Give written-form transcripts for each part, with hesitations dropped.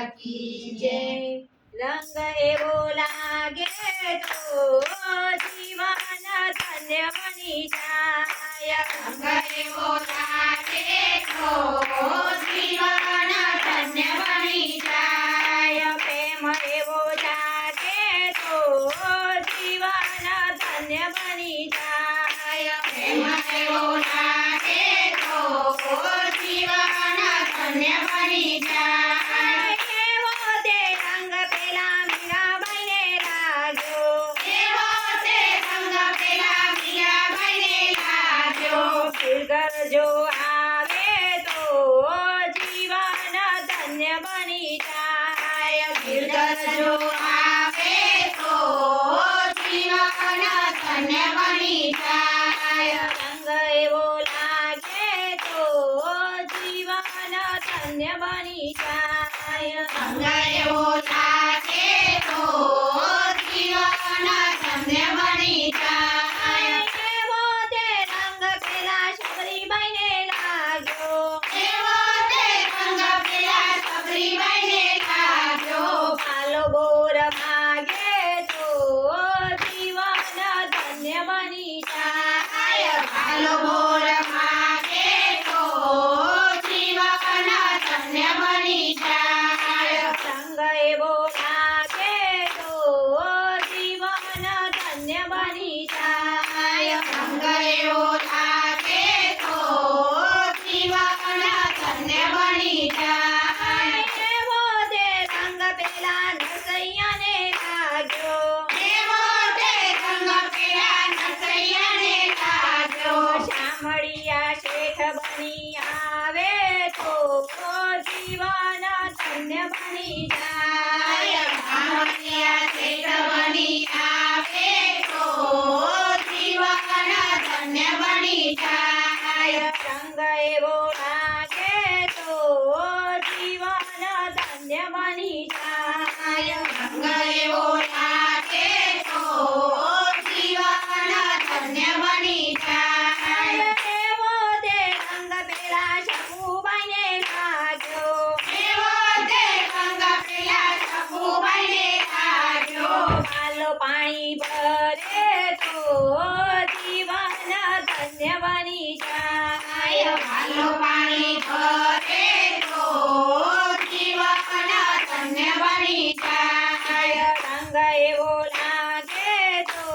की जय। रंग एवो लागे तो जीवन धन्य बनी जाय। रंग एवो लागे तो जीवन धन्य बनी जाय। प्रेम एवो जागे तो जीवन धन्य बनी जाय। प्रेम एवो लागे तो जीवन धन्य बनी जाय। एवो ते रंग पेला मीराबाई ने लाग्यो। एवो ते रंग पेला मीराबाई ने लाग्यो। फिर जो आवे तो जीवन धन्य बनी जाय। फिर जो आवे तो जीवन धन्य बनी जाय। रंग एवो लागे तो जीवन धन्य बनी जाय। रंग एवो लागे तो जीवन धन्य बनी जाय। एवो ते रंग पेला शबरीबाई ने लाग्यो। एवो ते रंग पेला शबरीबाई ने लाग्यो। पालो बोर मागे तो जीवन धन्य बनी जाय। भालो बोर मागे तो जीवन धन्य बनी जाय। रंग एवो लागे तो जीवन धन्य बनी जाय। रंग एवो लागे तो जीवन धन्य बनी जाय। एवो ते रंग पेला नरसैया ने लाग्यो। एवो ते रंग पेला नरसैया ने लाग्यो। शामળિયા શેઠ બની આવે તો જીવન ધન્ય બની જાય। બ્રાહ્મણિયા શેઠ બની આવે તો જીવન ધન્ય બની જાય। રંગ એવો લાગે તો જીવન ધન્ય બની જાય। રંગ એવો લાગે તો જીવન ધન્ય બની જાય। એવો તે રંગ પેલા શંભુબાઈ ને લાગ્યો। એવો તે રંગ પેલા શંભુબાઈ ને लाग्यो। પાલો પાણી ભરે તો જીવન ધન્ય બની જાય। ભાલો પાણી ભરે તો જીવન ધન્ય બની જાય। રંગ એવો લાગે તો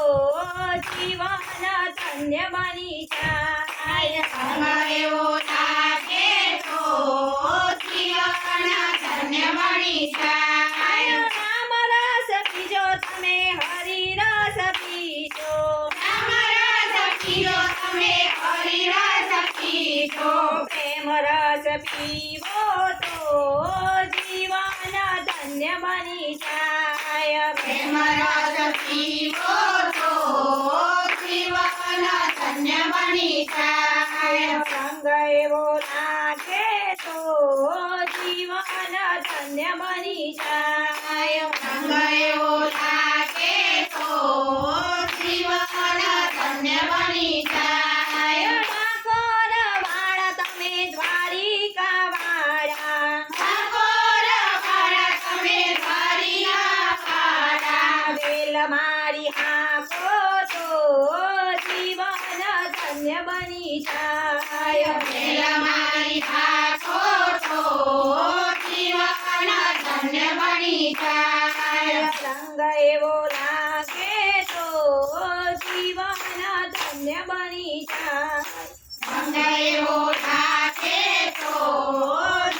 જીવન ધન્ય બની જાય। રંગ એવો લાગે તો જીવન ધન્ય બની જાય। રામ રસ પીજો તમે હરિ રસ પીજો। રામ રસ પીજો તમે હરિ રસ પીજો। પ્રેમ રસ પીવો તો જીવન ધન્ય બની જાય। પ્રેમ રસ પીવો તો જીવન ધન્ય બની જાય। રંગ એવો લાગે તો જીવન ધન્ય બની જાય। રંગ એવો લાગે તો જીવન ધન્ય બની જાય। ઠાકોર વાળા તમે દ્વારિકા વાળા। ઠાકોર વાળા તમે દ્વારિકા વાળા। વેલ મારી હાકો તો જીવન ધન્ય બની જાય। વેલ મારી હાકો તો જીવન ધન્ય બની જાય। રંગ એવો લાગે તો જીવન ધન્ય બની જાય। રંગ એવો લાગે તો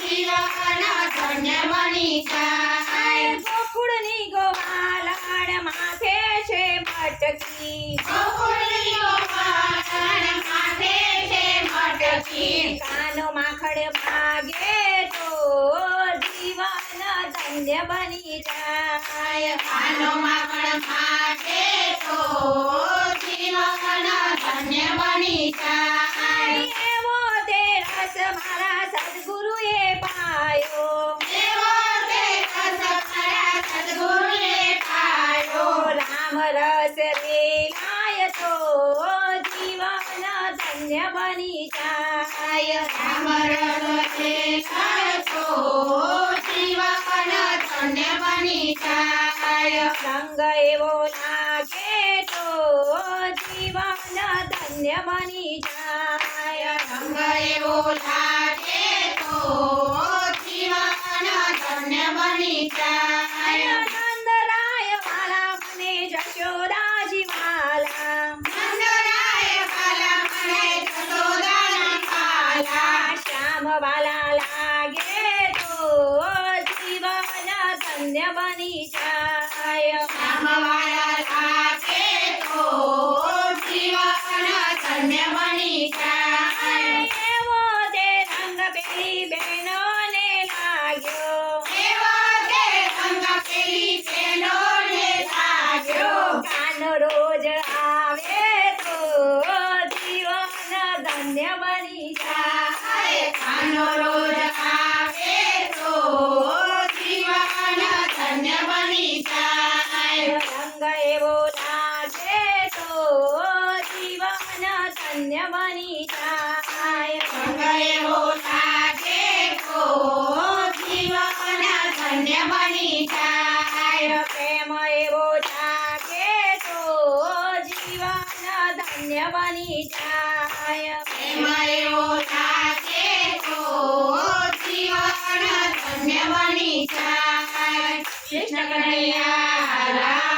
જીવન ધન્ય બની જાય। ગોકુળની ગોવાલણ માથે છે મટકી। ગોકુળની ગોવાળણ માથે છે મટકી। કાનો માખડ ભાગે તો જીવન ધન્ય બની જાય। કાનો માખણ ભાગે તો જીવન ધન્ય બની જાય। એવો તે રસ મારા સદગુરુએ પાયો। એવો તે રસ મારા સદ્ગુરુએ પાયો। રામ રસ રેલાય તો જીવન ધન્ય બની જાય। રામ રસ દેખાય તો જીવન રંગ એવો લાગે તો જીવન ધન્ય બની જાય રંગ એવો લાગે તો જીવન ધન્ય બની જાય નંદરાય વાલા મને જશોદાજી વાલા નંદરાય વાલા મને જશોદાના વાલા શ્યામ વાલા લાગે તો જીવન ધન્ય બની જાય શ્યામવાલા લાગે તો જીવન ધન્ય બની જાય એવો તે રંગ પેલી બહેનોને લાગ્યો એવો તે રંગ પેલી બહેનોને લાગ્યો કાન રોજ આવે તો જીવન ધન્ય બની જાય કાનો રોજ આવે તો જીવન ધન્ય બની જાય રંગ એવો લાગે તો જીવન ધન્ય બની જાય રંગ એવો લાગે તો જીવન ધન્ય બની જાય પ્રેમ એવો જાગે તો જીવન ધન્ય બની જાય પ્રેમ એવો લાગે તો જીવન ધન્ય બની જાય કૃષ્ણ કનૈયા